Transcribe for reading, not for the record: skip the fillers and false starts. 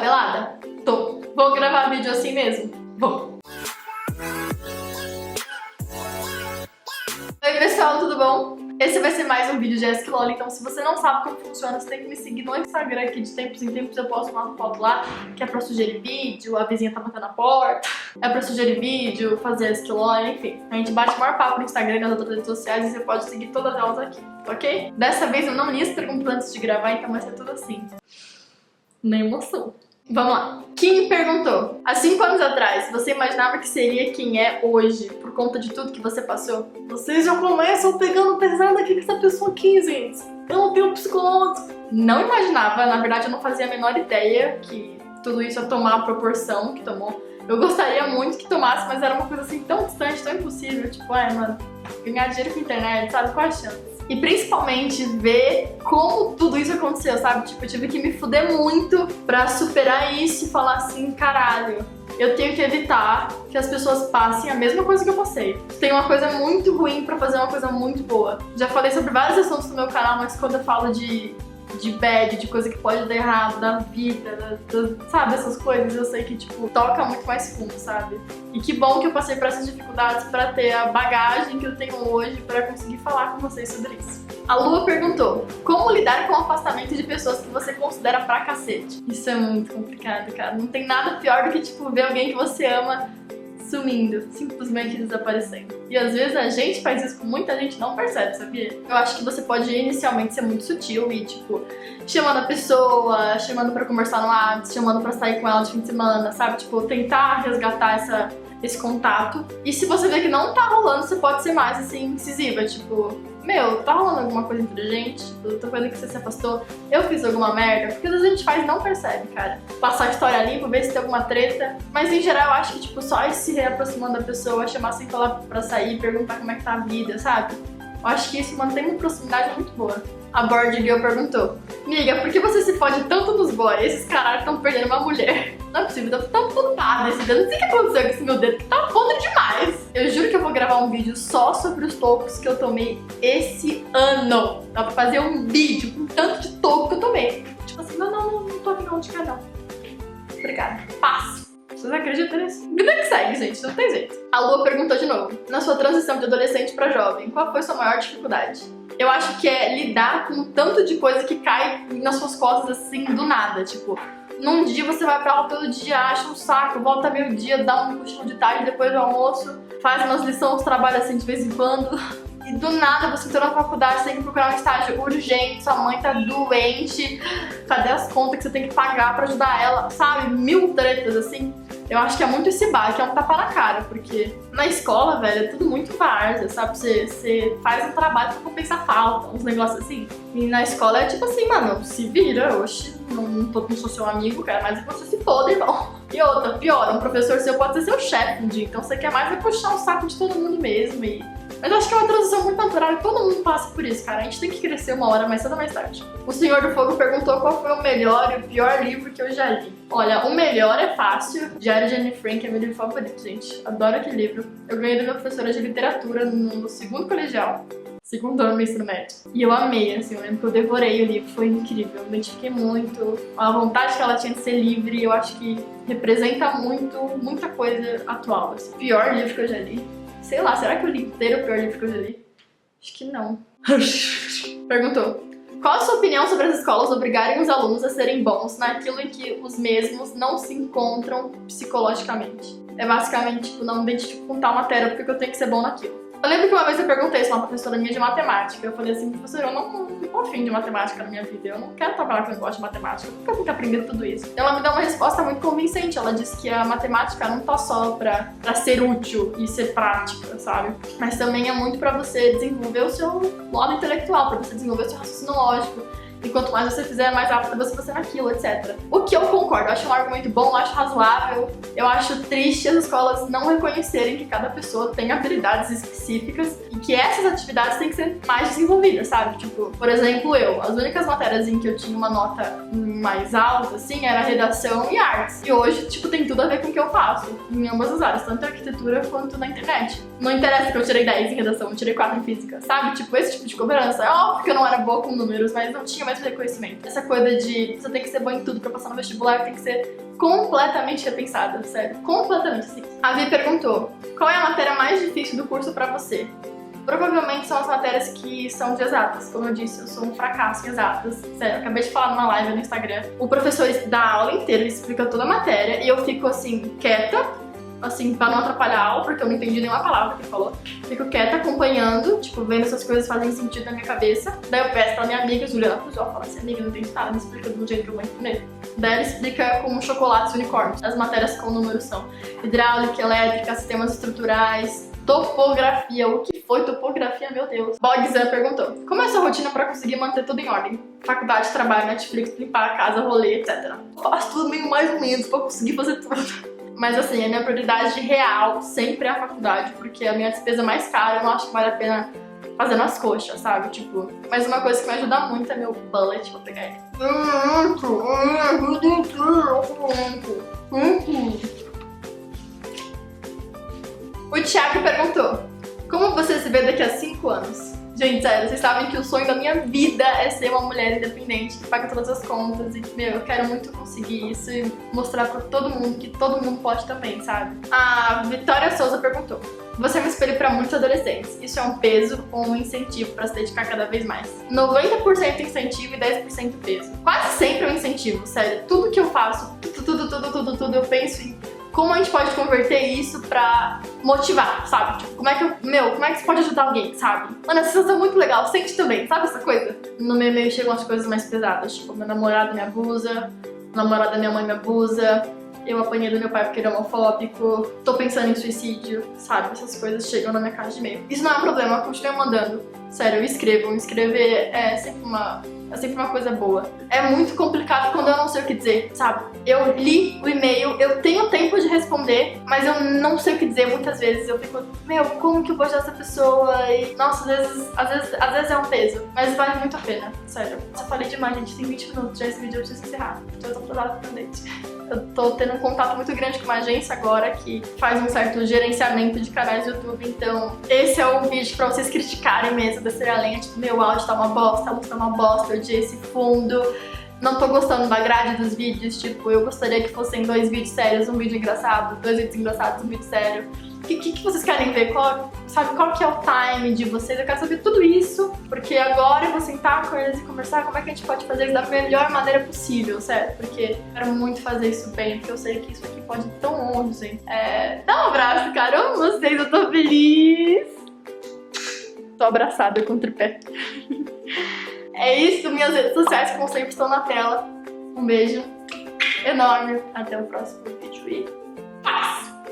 pelada? Tô. Vou gravar vídeo assim mesmo? Vou. Oi pessoal, tudo bom? Esse vai ser mais um vídeo de Ask Loli, então se você não sabe como funciona, você tem que me seguir no Instagram, que de tempos em tempos eu posto uma foto lá, que é pra sugerir vídeo, a vizinha tá batendo na porta, é pra sugerir vídeo, fazer Ask Loli, enfim. A gente bate o maior papo no Instagram e nas outras redes sociais e você pode seguir todas elas aqui, ok? Dessa vez eu não li as perguntas antes de gravar, então vai ser tudo assim. Na emoção. Vamos lá. Kim perguntou: há 5 anos atrás, você imaginava que seria quem é hoje por conta de tudo que você passou? Vocês já começam pegando pesado aqui com essa pessoa aqui, gente. Eu não tenho psicólogo. Não imaginava, na verdade eu não fazia a menor ideia que tudo isso ia tomar a proporção que tomou. Eu gostaria muito que tomasse, mas era uma coisa assim tão distante, tão impossível. Tipo, ai mano, ganhar dinheiro com a internet, sabe? Qual a chance? E principalmente ver como tudo isso aconteceu, sabe? Tipo, eu tive que me fuder muito pra superar isso e falar assim, caralho, eu tenho que evitar que as pessoas passem a mesma coisa que eu passei. Tem uma coisa muito ruim pra fazer uma coisa muito boa. Já falei sobre vários assuntos no meu canal, mas quando eu falo de bad, de coisa que pode dar errado, da vida, sabe, essas coisas, eu sei que, tipo, toca muito mais fundo, sabe? E que bom que eu passei por essas dificuldades pra ter a bagagem que eu tenho hoje pra conseguir falar com vocês sobre isso. A Lua perguntou: como lidar com o afastamento de pessoas que você considera pra cacete? Isso é muito complicado, cara. Não tem nada pior do que, tipo, ver alguém que você ama sumindo, simplesmente desaparecendo. E às vezes a gente faz isso com muita gente, não percebe, sabia? Eu acho que você pode inicialmente ser muito sutil e, tipo, chamando a pessoa, chamando pra conversar no WhatsApp, chamando pra sair com ela de fim de semana, sabe? Tipo, tentar resgatar esse contato. E se você vê que não tá rolando, você pode ser mais, assim, incisiva, tipo, meu, tá rolando alguma coisa entre a gente? Eu tô vendo que você se afastou, eu fiz alguma merda? Porque às vezes a gente faz e não percebe, cara. Passar a história limpa, ver se tem alguma treta. Mas em geral eu acho que, tipo, só ir se reaproximando da pessoa, chamar sem falar pra sair, perguntar como é que tá a vida, sabe? Eu acho que isso mantém uma proximidade muito boa. A Board Girl perguntou: miga, por que você se fode tanto nos boys? Esses caras estão perdendo uma mulher. Não é possível, eu tô tão podado esse dedo. Não sei o que aconteceu com esse meu dedo, que tá podre demais. Eu juro que eu vou gravar um vídeo só sobre os tocos que eu tomei esse ano. Dá pra fazer um vídeo com tanto de toco que eu tomei. Tipo assim, não tô afim não de cá não. Obrigada. Passo. Vocês acreditam nisso? Vida que segue, gente, não tem jeito. A Lua perguntou de novo: na sua transição de adolescente pra jovem, qual foi sua maior dificuldade? Eu acho que é lidar com tanto de coisa que cai nas suas costas assim, do nada. Tipo, num dia você vai pra aula todo dia, acha um saco, volta meio-dia, dá um cochilo de tarde depois do almoço, faz umas lições, trabalha assim de vez em quando. E do nada você entrou na faculdade, você tem que procurar um estágio urgente, sua mãe tá doente, cadê as contas que você tem que pagar pra ajudar ela, sabe? 1000 tretas assim. Eu acho que é muito esse baque, é um tapa na cara, porque na escola, velho, é tudo muito várzea, sabe? Você faz um trabalho pra compensar falta, uns negócios assim. E na escola é tipo assim, mano, se vira, oxe, não sou seu amigo, cara, mas você se foda, irmão. E outra, pior, um professor seu pode ser seu chefe um dia, então você quer mais é puxar o saco de todo mundo mesmo. Mas eu acho que é uma transição muito natural e todo mundo passa por isso, cara. A gente tem que crescer uma hora mais cedo ou mais tarde. O Senhor do Fogo perguntou qual foi o melhor e o pior livro que eu já li. Olha, o melhor é fácil. Diário de Anne Frank é meu livro favorito, gente. Adoro aquele livro. Eu ganhei da minha professora de literatura no 2º colegial. 2º ano do ensino médio. E eu amei, assim, eu lembro que eu devorei o livro, foi incrível. Eu me identifiquei muito. A vontade que ela tinha de ser livre, eu acho que representa muita coisa atual. Assim. Pior livro que eu já li. Sei lá, será que eu li inteiro o pior livro que eu já li? Acho que não. Perguntou: qual a sua opinião sobre as escolas obrigarem os alunos a serem bons naquilo em que os mesmos não se encontram psicologicamente? É basicamente, tipo, não me identifico com tal matéria porque eu tenho que ser bom naquilo. Eu lembro que uma vez eu perguntei isso a uma professora minha de matemática. Eu falei assim: professora, eu não tô afim de matemática na minha vida. Eu não quero trabalhar com negócio de matemática. Por que eu tenho que aprender tudo isso? Ela me deu uma resposta muito convincente. Ela disse que a matemática não tá só pra ser útil e ser prática, sabe? Mas também é muito pra você desenvolver o seu lado intelectual, pra você desenvolver o seu raciocínio lógico. E quanto mais você fizer, mais rápido você vai ser naquilo, etc. O que eu concordo, eu acho um argumento bom, eu acho razoável. Eu acho triste as escolas não reconhecerem que cada pessoa tem habilidades específicas e que essas atividades têm que ser mais desenvolvidas, sabe? Tipo, por exemplo, as únicas matérias em que eu tinha uma nota mais alta, assim, era redação e artes. E hoje, tipo, tem tudo a ver com o que eu faço, em ambas as áreas, tanto em arquitetura quanto na internet. Não interessa que eu tirei 10 em redação, eu tirei 4 em física, sabe? Tipo, esse tipo de cobrança. É óbvio que eu não era boa com números, mas não tinha mais reconhecimento. Essa coisa de você tem que ser bom em tudo pra passar no vestibular, tem que ser completamente repensada, sério, completamente assim. A Vi perguntou, qual é a matéria mais difícil do curso pra você? Provavelmente são as matérias que são de exatas, como eu disse, eu sou um fracasso em exatas, sério, eu acabei de falar numa live no Instagram. O professor dá a aula inteira, ele explica toda a matéria e eu fico assim, quieta, assim, pra não atrapalhar a aula, porque eu não entendi nenhuma palavra que ele falou. Fico quieta, acompanhando, tipo, vendo se as coisas fazem sentido na minha cabeça. Daí eu peço pra minha amiga, Juliana Pujol, fala assim, amiga, não entendi nada, me explica do jeito que eu vou entender. Daí ela explica com chocolates e unicórnios. As matérias com números são hidráulica, elétrica, sistemas estruturais, topografia. O que foi topografia, meu Deus? Bogzan perguntou, como é a sua rotina pra conseguir manter tudo em ordem? Faculdade, trabalho, Netflix, limpar a casa, rolê, etc. Faço tudo meio mais ou menos pra conseguir fazer tudo. Mas assim, a minha prioridade real sempre é a faculdade, porque a minha despesa mais cara, eu não acho que vale a pena fazer nas coxas, sabe? Tipo, mas uma coisa que me ajuda muito é meu bullet, vou pegar ele. O Thiago perguntou, como você se vê daqui a 5 anos? Gente, sério, vocês sabem que o sonho da minha vida é ser uma mulher independente, que paga todas as contas e, meu, eu quero muito conseguir isso e mostrar pra todo mundo que todo mundo pode também, sabe? A Vitória Souza perguntou, você é um espelho pra muitos adolescentes, isso é um peso ou um incentivo pra se dedicar cada vez mais? 90% incentivo e 10% peso. Quase sempre é um incentivo, sério. Tudo que eu faço, tudo, eu penso em como a gente pode converter isso pra motivar, sabe? Tipo, como é que você pode ajudar alguém, sabe? Mano, essa sensação é muito legal, sente também, sabe essa coisa? No meu meio chegam as coisas mais pesadas, tipo, meu namorado me abusa, o namorado da minha mãe me abusa, eu apanhei do meu pai porque ele é homofóbico, tô pensando em suicídio, sabe? Essas coisas chegam na minha caixa de e-mail. Isso não é um problema, eu continuo mandando. Sério, eu escrevo. Escrever é sempre uma coisa boa. É muito complicado quando eu não sei o que dizer, sabe? Eu li o e-mail, eu tenho tempo de responder, mas eu não sei o que dizer muitas vezes. Eu fico, meu, como que eu vou ajudar essa pessoa? E, nossa, às vezes é um peso, mas vale muito a pena, sério. Eu falei demais, gente, tem 20 minutos, já esse vídeo eu preciso encerrar. Já tô atrasada pro date. Eu tô tendo um contato muito grande com uma agência agora que faz um certo gerenciamento de canais do YouTube, então esse é o vídeo pra vocês criticarem mesmo, descer a lenha, tipo, meu áudio tá uma bosta, a luz tá uma bosta, eu odiei esse fundo, não tô gostando da grade dos vídeos, tipo, eu gostaria que fossem 2 vídeos sérios, um vídeo engraçado, 2 vídeos engraçados, um vídeo sério. O que vocês querem ver? Qual que é o time de vocês? Eu quero saber tudo isso, porque agora eu vou sentar com eles e conversar como é que a gente pode fazer isso da melhor maneira possível, certo? Porque eu quero muito fazer isso bem, porque eu sei que isso aqui pode ir tão longe, gente. Dá um abraço, cara, eu amo vocês, eu tô feliz. Tô abraçada com o tripé. É isso, minhas redes sociais, como sempre, estão na tela. Um beijo enorme, até o próximo vídeo e